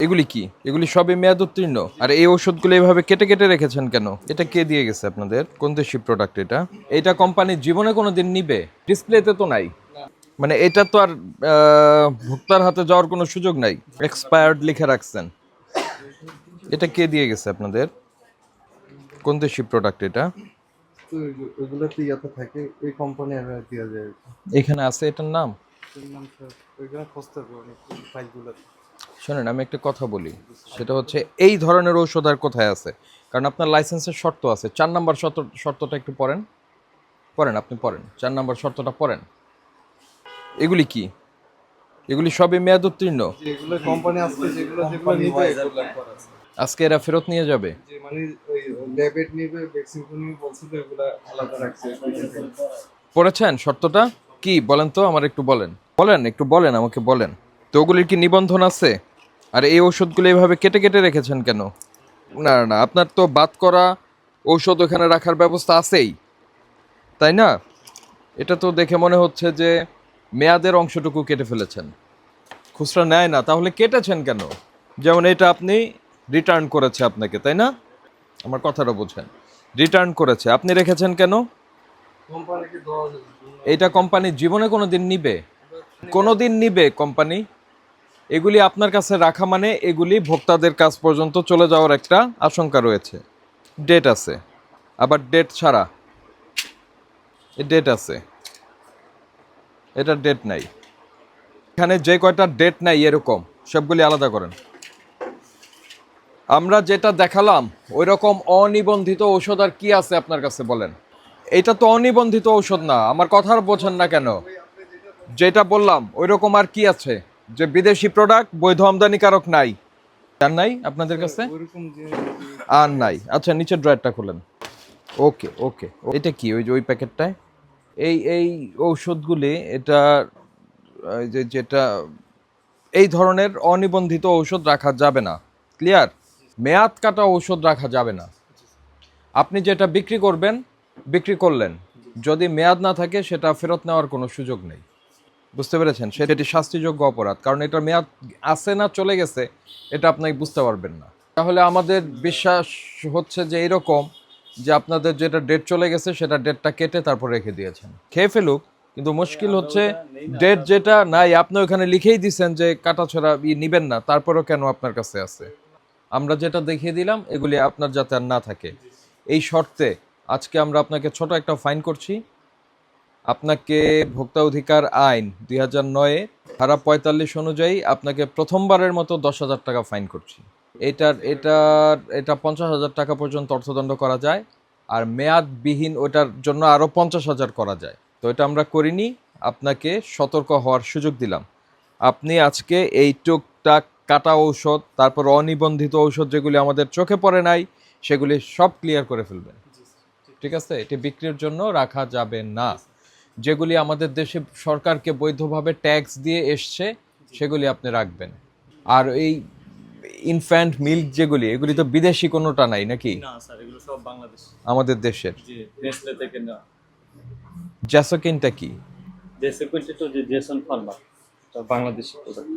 এগুলি কি? এগুলি সবই মেয়াদ উত্তীর্ণ। আর এই ওষুধগুলো এইভাবে কেটে কেটে রেখেছেন কেন? এটা কে দিয়ে গেছে আপনাদের? কোন দেশি প্রোডাক্ট এটা? এটা কোম্পানি জীবনে কোনোদিন নিবে? ডিসপ্লেতে তো নাই। মানে এটা তো আর ভোক্তার হাতে যাওয়ার কোনো সুযোগ নাই। এক্সপায়ার্ড লিখে রাখছেন। এটা কে দিয়ে গেছে আপনাদের? কোন দেশি প্রোডাক্ট এটা? তো ওইগুলোতে ইয়াতে থাকে, এই কোম্পানি আর দেওয়া যায়। এখানে আছে এটার নাম? নাম স্যার ওইখানে খুঁজতে হবে অনেক ফাইলগুলোতে। শোনেন, আমি একটা কথা বলি, সেটা হচ্ছে এই ধরনের ঔষধ আর কোথায় আছে? কারণ আপনার লাইসেন্সের শর্ত আছে। 4 নম্বর শর্তটা একটু পড়েন। পড়েন, আপনি পড়েন, 4 নম্বর শর্তটা পড়েন। এগুলি কি? এগুলি সবই মেয়াদ উত্তীর্ণ। যেগুলো কোম্পানি আজকে যেগুলো যেগুলো নিবে এগুলো করা আছে। আজকে এরা ফেরত নিয়ে যাবে। যে মানে ওই ল্যাবেট নিবে, ভ্যাকসিন নিবে বলছিল, এগুলো আলাদা রাখছে। পড়েছেন শর্তটা? কি বলেন তো, আমার একটু বলেন, বলেন একটু বলেন, আমাকে বলেন তো। ওগুলির কি নিবন্ধন আছে? আর এই ঔষধগুলো এইভাবে কেটে কেটে রেখেছেন কেন? না না, আপনার তো বাদ করা ঔষধ ওখানে রাখার ব্যবস্থা আছেই, তাই না? এটা তো দেখে মনে হচ্ছে যে মেয়াদের অংশটুকু কেটে ফেলেছেন। খুচরা নেয় না, তাহলে কেটেছেন কেন? যেমন এটা আপনি রিটার্ন করেছে আপনাকে, তাই না? আমার কথাটা বোঝেন। রিটার্ন করেছে, আপনি রেখেছেন কেন? কোম্পানিকে দেওয়া এইটা কোম্পানি জীবনে কোনো দিন নিবে? কোনো দিন নিবে কোম্পানি? এগুলি আপনার কাছে রাখা মানে এগুলি ভোক্তাদের কাছ পর্যন্ত চলে যাওয়ার একটা আশঙ্কা রয়েছে। ডেট আছে, আবার ডেট ছাড়া ডেট আছে, এটা ডেট নাই। এখানে যে কয়টা ডেট নাই এরকম সবগুলি আলাদা করেন। আমরা যেটা দেখালাম ওই রকম অনিবন্ধিত ঔষধ আর কি আছে আপনার কাছে বলেন? এটা তো অনিবন্ধিত ঔষধ না, আমার কথা আর বোঝেন না কেন? যেটা বললাম ওই রকম আর কি আছে? যে বিদেশি প্রোডাক্ট বৈধ আমদানিকারক নাই, আর নাই আপনাদের কাছে? ওইরকম যে আর নাই। আচ্ছা, নিচের ড্রয়ারটা খুলেন। ওকে ওকে, এটা কি ওই যে ওই প্যাকেটটায়? এই ঔষধগুলি এটা যেটা এই ধরনের অনিবন্ধিত ঔষধ রাখা যাবে না। ক্লিয়ার? মেয়াদ কাটা ঔষধ রাখা যাবে না। আপনি যেটা বিক্রি করবেন, বিক্রি করলেন, যদি মেয়াদ না থাকে সেটা ফেরত নেওয়ার কোনো সুযোগ নেই। বুঝতে পেরেছেন? সেটা এটি শাস্তিযোগ্য অপরাধ, কারণ এটা মেয়াদ আছে না চলে গেছে এটা আপনি বুঝতে পারবেন না। তাহলে আমাদের বিশ্বাস হচ্ছে যে এরকম, যে আপনাদের যেটা ডেট চলে গেছে সেটা ডেটটা কেটে তারপর রেখে দিয়েছেন। খেয়ে ফেলুক, কিন্তু মুশকিল হচ্ছে ডেট যেটা নাই আপনি ওখানে লিখেই দিছেন যে কাটাছড়া নিবেন না, তারপরেও কেন আপনার কাছে আছে? আমরা যেটা দেখিয়ে দিলাম এগুলি আপনার যাতে আর না থাকে, এই শর্তে আজকে আমরা আপনাকে ছোট একটা ফাইন করছি। আপনাকে ভোক্তা অধিকার আইন 2009 ধারা 45 অনুযায়ী আপনাকে প্রথমবারের মতো 10,000 টাকা ফাইন করছি। এটা 50,000 টাকা পর্যন্ত অর্থদণ্ড করা যায়, আর মেয়াদবিহীন ওটার জন্য আরও 50,000 করা যায়। তো এটা আমরা করিনি, আপনাকে সতর্ক হওয়ার সুযোগ দিলাম। আপনি আজকে এই টুকটাক কাটা ঔষধ, তারপর অনিবন্ধিত ঔষধ যেগুলি আমাদের চোখে পড়ে নাই সেগুলি সব ক্লিয়ার করে ফেলবেন। ঠিক আছে? এটি বিক্রির জন্য রাখা যাবে না। যেগুলি আমাদের দেশে সরকারকে বৈধভাবে ট্যাক্স দিয়ে এসছে সেগুলি আপনি রাখবেন। আর এই ইনফ্যান্ট মিল্ক যেগুলি, এগুলি তো বিদেশি কোনোটা নাই নাকি? না স্যার, এগুলো সব বাংলাদেশ। আমাদের দেশের। জি, নেসলে থেকে না। জ্যাসোকিনটা কি? দেশে কোনটা তো যে জেসন ফার্মা, তো বাংলাদেশি প্রোডাক্ট।